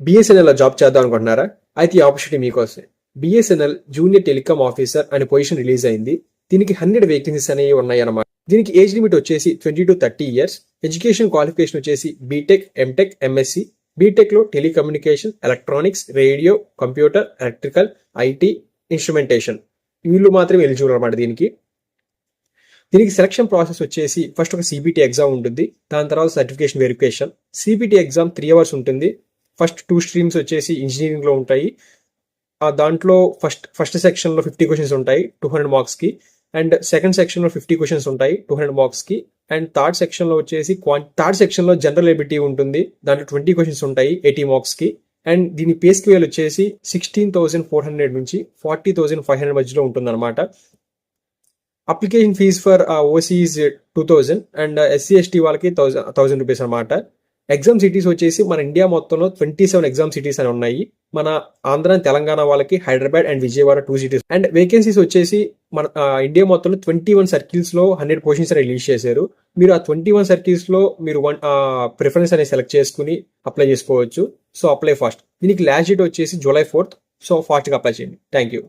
BSNL job చేద్దాం అనుకుంటున్నారా? అయితే ఈ ఆపర్చునిటీ మీకోసం. బిఎస్ఎన్ఎల్ జూనియర్ టెలికామ్ ఆఫీసర్ అనే పొజిషన్ రిలీజ్ అయింది. దీనికి 100 వేకెన్సీస్ అనేవి ఉన్నాయి అన్నమాట. దీనికి ఏజ్ లిమిట్ వచ్చేసి 20 to 30 years. ఎడ్యుకేషన్ క్వాలిఫికేషన్ వచ్చేసి బీటెక్, ఎంటెక్, ఎంఎస్సి. బీటెక్ లో telecommunication, electronics, radio, computer, electrical, IT, instrumentation వీళ్ళు మాత్రమే ఎలిజిబుల్ అనమాట. దీనికి సెలక్షన్ ప్రాసెస్ వచ్చేసి ఫస్ట్ ఒక సిబిటి ఎగ్జామ్ ఉంటుంది. దాని తర్వాత certification verification. CBT exam 3 hours ఉంటుంది. ఫస్ట్ 2 streams వచ్చేసి ఇంజనీరింగ్ లో ఉంటాయి. దాంట్లో ఫస్ట్ సెక్షన్ లో 50 questions ఉంటాయి 200 marks కి. అండ్ సెకండ్ సెక్షన్ లో 50 questions ఉంటాయి 200 marks కి. అండ్ థర్డ్ సెక్షన్ లో వచ్చేసి జనరల్ ఎబిలిటీ ఉంటుంది. దాంట్లో 20 questions ఉంటాయి 80 marks కి. అండ్ దీని పే స్కేల్ వచ్చేసి 16,400 నుంచి 40,500 మధ్యలో ఉంటుంది అనమాట. Application fee for OCs 2,000 and SC/ST వాళ్ళకి 1,000 రూపీస్ అనమాట. ఎగ్జామ్ సిటీస్ వచ్చేసి మన ఇండియా మొత్తంలో 27 ఎగ్జామ్ సిటీస్ అని ఉన్నాయి. మన ఆంధ్ర తెలంగాణ వాళ్ళకి Hyderabad and Vijayawada 2 cities. And vacancies వచ్చేసి మన ఇండియా మొత్తంలో 21 circles లో 100 positions రిలీజ్ చేశారు. మీరు ఆ 21 circles లో మీరు ప్రిఫరెన్స్ అనేది సెలెక్ట్ చేసుకుని అప్లై చేసుకోవచ్చు. So apply fast. దీనికి లాస్ట్ డేట్ వచ్చేసి July 4th. సో ఫాస్ట్గా అప్లై చేయండి. Thank you.